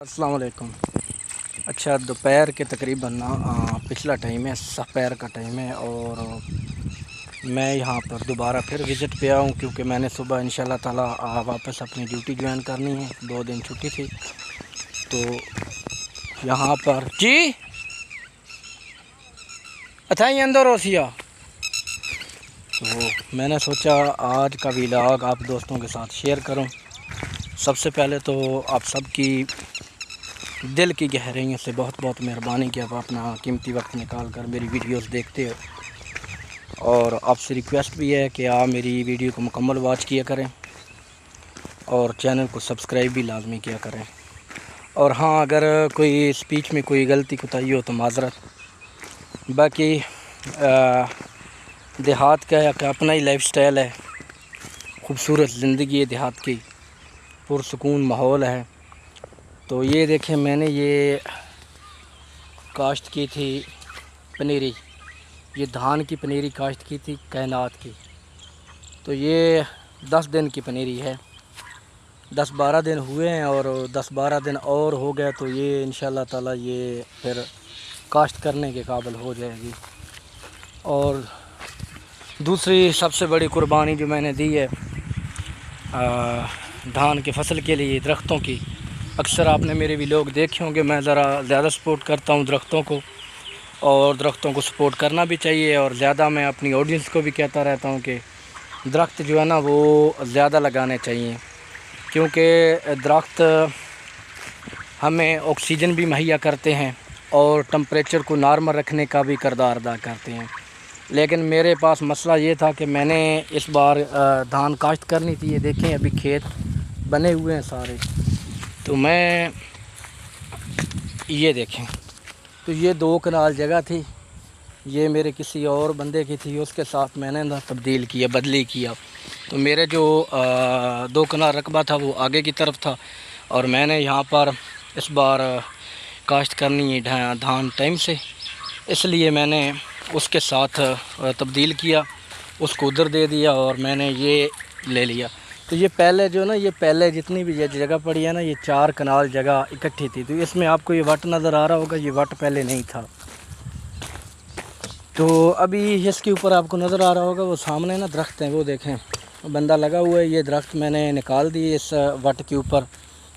अस्सलाम वालेकुम। अच्छा, दोपहर के तकरीबन पिछला टाइम है, दोपहर का टाइम है और मैं यहाँ पर दोबारा फिर विज़िट पे आया हूँ क्योंकि मैंने सुबह इंशाल्लाह ताला वापस अपनी ड्यूटी ज्वाइन करनी है। 2 दिन छुट्टी थी तो यहाँ पर जी अथाई अंदर ओसिया, तो मैंने सोचा आज का व्लॉग आप दोस्तों के साथ शेयर करूँ। सबसे पहले तो आप सबकी दिल की गहराइयों से बहुत बहुत मेहरबानी कि आप अपना कीमती वक्त निकाल कर मेरी वीडियोस देखते हो और आपसे रिक्वेस्ट भी है कि आप मेरी वीडियो को मुकम्मल वॉच किया करें और चैनल को सब्सक्राइब भी लाजमी किया करें। और हाँ, अगर कोई स्पीच में कोई गलती कोताही हो तो माजरत। बाकी देहात का एक अपना ही लाइफ स्टाइल है, खूबसूरत ज़िंदगी है देहात की, पुरसुकून माहौल है। तो ये देखें, मैंने ये काश्त की थी पनीरी, ये धान की पनीरी काश्त की थी कायनात की। तो ये 10 दिन की पनीरी है, 10-12 दिन हुए हैं और 10-12 दिन और हो गए तो ये इंशाल्लाह ताला ये फिर काश्त करने के काबिल हो जाएगी। और दूसरी सबसे बड़ी कुर्बानी जो मैंने दी है धान की फसल के लिए, दरख्तों की। अक्सर आपने मेरे भी लोग देखे होंगे, मैं ज़रा ज़्यादा सपोर्ट करता हूँ दरख्तों को और दरख्तों को सपोर्ट करना भी चाहिए। और ज़्यादा मैं अपनी ऑडियंस को भी कहता रहता हूँ कि दरख्त जो है ना वो ज़्यादा लगाने चाहिए, क्योंकि दरख्त हमें ऑक्सीजन भी मुहैया करते हैं और टम्परेचर को नॉर्मल रखने का भी किरदार अदा करते हैं। लेकिन मेरे पास मसला ये था कि मैंने इस बार धान काश्त करनी थी। ये देखें अभी खेत बने हुए हैं सारे, तो मैं ये देखें, तो ये 2 कनाल जगह थी, ये मेरे किसी और बंदे की थी, उसके साथ मैंने ना तब्दील किया, बदली किया। तो मेरे जो 2 कनाल रकबा था वो आगे की तरफ था और मैंने यहाँ पर इस बार काश्त करनी है धान टाइम से, इसलिए मैंने उसके साथ तब्दील किया, उसको उधर दे दिया और मैंने ये ले लिया। तो ये पहले जो ना, ये पहले जितनी भी जगह पड़ी है ना, ये 4 कनाल जगह इकट्ठी थी। तो इसमें आपको ये वट नज़र आ रहा होगा, ये वट पहले नहीं था। तो अभी इसके ऊपर आपको नज़र आ रहा होगा वो सामने ना दरख्त हैं, वो देखें बंदा लगा हुआ है। ये दरख्त मैंने निकाल दिए इस वट के ऊपर।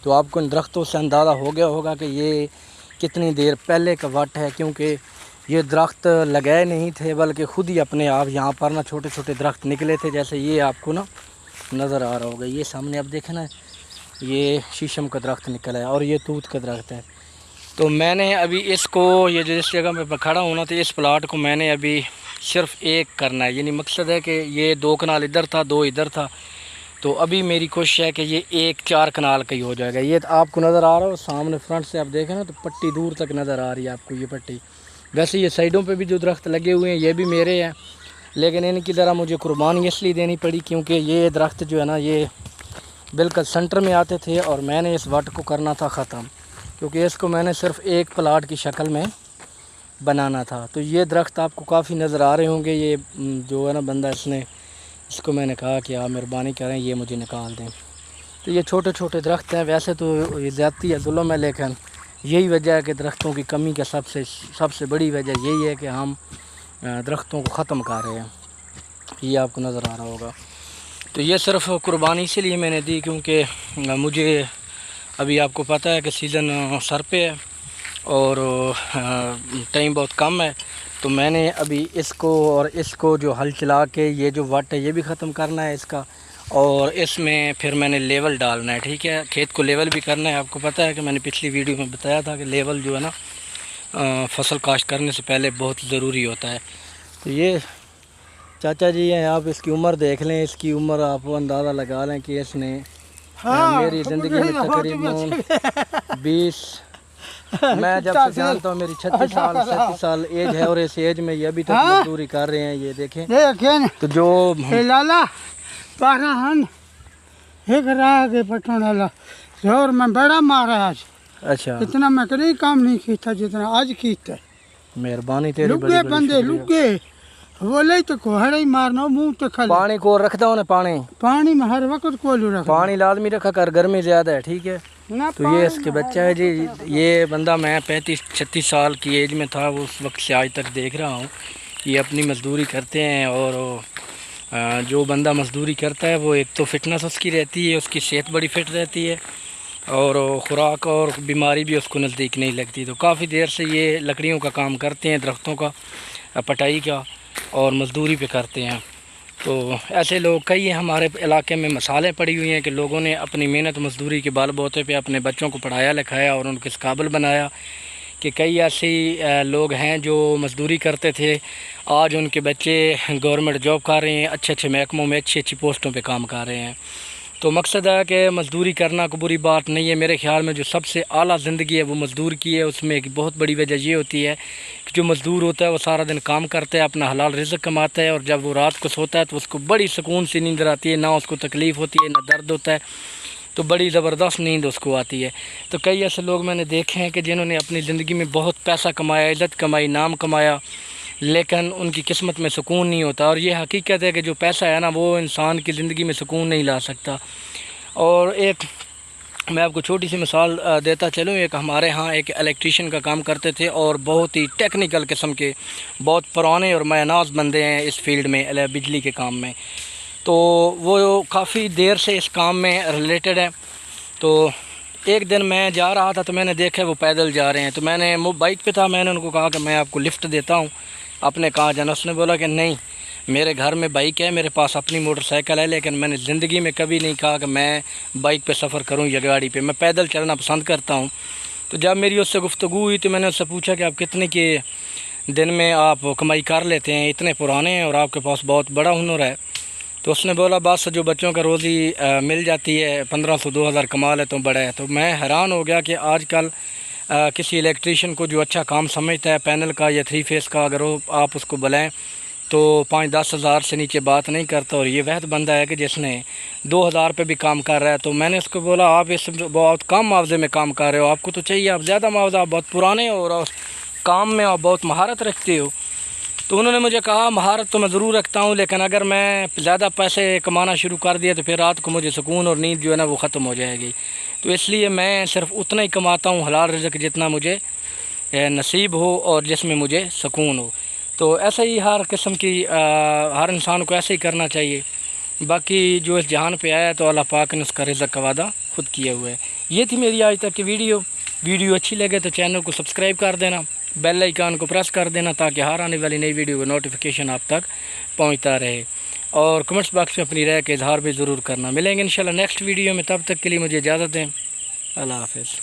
तो आपको इन दरख्तों से अंदाज़ा हो गया होगा कि ये कितनी देर पहले का वट है, क्योंकि ये दरख्त लगाए नहीं थे बल्कि ख़ुद ही अपने आप यहाँ पर ना छोटे छोटे दरख्त निकले थे। जैसे ये आपको ना नज़र आ रहा होगा, ये सामने आप देखें ना, ये शीशम का दरख्त निकला है और ये तूत का दरख्त है। तो मैंने अभी इसको, ये जिस जगह में खड़ा होना था, इस प्लाट को मैंने अभी सिर्फ़ एक करना है। यानी मकसद है कि ये 2 कनाल इधर था, 2 इधर था, तो अभी मेरी कोशिश है कि ये एक 4 कनाल का ही हो जाएगा। ये आपको नज़र आ रहा हो सामने, फ्रंट से आप देखें ना तो पट्टी दूर तक नज़र आ रही है आपको, ये पट्टी। वैसे ये साइडों पे भी जो दरख्त लगे हुए हैं ये भी मेरे हैं, लेकिन इनकी ज़रा मुझे कुर्बानी इसलिए देनी पड़ी क्योंकि ये दरख्त जो है ना ये बिल्कुल सेंटर में आते थे और मैंने इस वट को करना था ख़त्म, क्योंकि इसको मैंने सिर्फ़ एक प्लाट की शक्ल में बनाना था। तो ये दरख्त आपको काफ़ी नज़र आ रहे होंगे, ये जो है ना बंदा, इसको मैंने कहा कि आप मेहरबानी करें ये मुझे निकाल दें। तो ये छोटे छोटे दरख्त हैं, वैसे तो ये ज़्यादती है, जुल्म है, लेकिन यही वजह है कि दरख्तों की कमी का सबसे बड़ी वजह यही है कि हम दरख्तों को ख़त्म कर रहे हैं। ये आपको नज़र आ रहा होगा। तो ये सिर्फ़ कुर्बानी इसीलिए मैंने दी क्योंकि मुझे अभी आपको पता है कि सीज़न सर पे है और टाइम बहुत कम है। तो मैंने अभी इसको और इसको जो हल चला के ये जो वट है ये भी ख़त्म करना है इसका, और इसमें फिर मैंने लेवल डालना है। ठीक है, खेत को लेवल भी करना है। आपको पता है कि मैंने पिछली वीडियो में बताया था कि लेवल जो है ना फसल काश्त करने से पहले बहुत ज़रूरी होता है। तो ये चाचा जी हैं, आप इसकी उम्र देख लें, इसकी उम्र आप अंदाज़ा लगा लें कि इसने मेरी ज़िंदगी में तकरीबन 20 मैं जब से जानता हूँ मेरी 36 साल एज है और इस एज में ये अभी तक मजदूरी कर रहे हैं। ये देखें तो जो लाला पाराहन एक रहा के पटोला जोर में बड़ा मारा आज। अच्छा, इतना मैं कभी काम नहीं किया जितना आज किया। मेहरबानी तेरी, लुगे बंदे लुगे وہ لے تو کوہڑا ہی مارنا منہ تو کھلے پانی کو رکھتا ہوں پانی پانی میں ہر وقت کولو رکھ پانی لازمی رکھا کر، گرمی زیادہ ہے، ٹھیک ہے. نہ تو یہ اس کے بچہ ہے جی. یہ بندہ میں 35-36 سال کی ایج میں تھا، وہ اس وقت سے آج تک دیکھ رہا ہوں. یہ اپنی مزدوری کرتے ہیں، اور جو بندہ مزدوری کرتا ہے وہ ایک تو فٹنس اس کی رہتی ہے، اس کی صحت بڑی فٹ رہتی ہے، اور خوراک اور بیماری بھی اس کو نزدیک نہیں لگتی. تو کافی دیر سے یہ لکڑیوں کا کام کرتے ہیں، درختوں کا پٹائی کا اور مزدوری پہ کرتے ہیں. تو ایسے لوگ کئی ہیں ہمارے علاقے میں، مثالیں پڑی ہوئی ہیں کہ لوگوں نے اپنی محنت مزدوری کے بال بوتے پہ اپنے بچوں کو پڑھایا لکھایا اور ان کو اس قابل بنایا کہ کئی ایسے لوگ ہیں جو مزدوری کرتے تھے، آج ان کے بچے گورنمنٹ جاب کر رہے ہیں، اچھے اچھے محکموں میں اچھی پوسٹوں پہ کام کر رہے ہیں. تو مقصد ہے کہ مزدوری کرنا کوئی بری بات نہیں ہے. میرے خیال میں جو سب سے اعلیٰ زندگی ہے وہ مزدور کی ہے. اس میں ایک بہت بڑی وجہ یہ ہوتی ہے کہ جو مزدور ہوتا ہے وہ سارا دن کام کرتا ہے، اپنا حلال رزق کماتا ہے، اور جب وہ رات کو سوتا ہے تو اس کو بڑی سکون سی نیند آتی ہے، نہ اس کو تکلیف ہوتی ہے نہ درد ہوتا ہے، تو بڑی زبردست نیند اس کو آتی ہے. تو کئی ایسے لوگ میں نے دیکھے ہیں کہ جنہوں نے اپنی زندگی میں بہت پیسہ کمایا، عزت کمائی، نام کمایا، لیکن ان کی قسمت میں سکون نہیں ہوتا. اور یہ حقیقت ہے کہ جو پیسہ ہے نا وہ انسان کی زندگی میں سکون نہیں لا سکتا. اور ایک میں آپ کو چھوٹی سی مثال دیتا چلوں. ایک ہمارے ہاں ایک الیکٹریشین کا کام کرتے تھے، اور بہت ہی ٹیکنیکل قسم کے بہت پرانے اور مایناز بندے ہیں اس فیلڈ میں، بجلی کے کام میں. تو وہ کافی دیر سے اس کام میں ریلیٹڈ ہے. تو ایک دن میں جا رہا تھا تو میں نے دیکھا وہ پیدل جا رہے ہیں. تو میں نے بائک پہ تھا، میں نے ان کو کہا کہ میں آپ کو لفٹ دیتا ہوں. آپ نے کہا جانا؟ اس نے بولا کہ نہیں، میرے گھر میں بائک ہے، میرے پاس اپنی موٹر سائیکل ہے، لیکن میں نے زندگی میں کبھی نہیں کہا کہ میں بائک پہ سفر کروں یا گاڑی پہ، میں پیدل چلنا پسند کرتا ہوں. تو جب میری اس سے گفتگو ہوئی تو میں نے اس سے پوچھا کہ آپ کتنے کے دن میں آپ کمائی کر لیتے ہیں، اتنے پرانے ہیں اور آپ کے پاس بہت بڑا ہنر ہے. تو اس نے بولا بس جو بچوں کا روزی مل جاتی ہے 1500-2000 کما لیتا ہوں، بڑا ہے. تو میں حیران ہو گیا کہ آج کل کسی الیکٹریشین کو جو اچھا کام سمجھتا ہے پینل کا یا 3 فیس کا، اگر آپ اس کو بلائیں تو 5-10 ہزار سے نیچے بات نہیں کرتا. اور یہ وحد بندہ ہے کہ جس نے 2000 پہ بھی کام کر رہا ہے. تو میں نے اس کو بولا آپ اس بہت کم معاوضے میں کام کر رہے ہو، آپ کو تو چاہیے آپ زیادہ معاوضہ، آپ بہت پرانے ہو اور کام میں آپ بہت مہارت رکھتے ہو. تو انہوں نے مجھے کہا مہارت تو میں ضرور رکھتا ہوں، لیکن اگر میں زیادہ پیسے کمانا شروع کر دیا تو پھر رات کو مجھے سکون اور نیند جو ہے نا وہ ختم ہو جائے گی. تو اس لیے میں صرف اتنا ہی کماتا ہوں حلال رزق جتنا مجھے نصیب ہو اور جس میں مجھے سکون ہو. تو ایسا ہی ہر قسم کی ہر انسان کو ایسے ہی کرنا چاہیے. باقی جو اس جہان پہ آیا تو اللہ پاک نے اس کا رزق کا وعدہ خود کیا ہوا ہے. یہ تھی میری آج تک کی ویڈیو اچھی لگے تو چینل کو سبسکرائب کر دینا، بیل آئیکن کو پریس کر دینا تاکہ ہر آنے والی نئی ویڈیو کا نوٹیفیکیشن آپ تک پہنچتا رہے. اور کمنٹس باکس میں اپنی رائے کا اظہار بھی ضرور کرنا. ملیں گے انشاءاللہ نیکسٹ ویڈیو میں، تب تک کے لیے مجھے اجازت دیں. اللہ حافظ.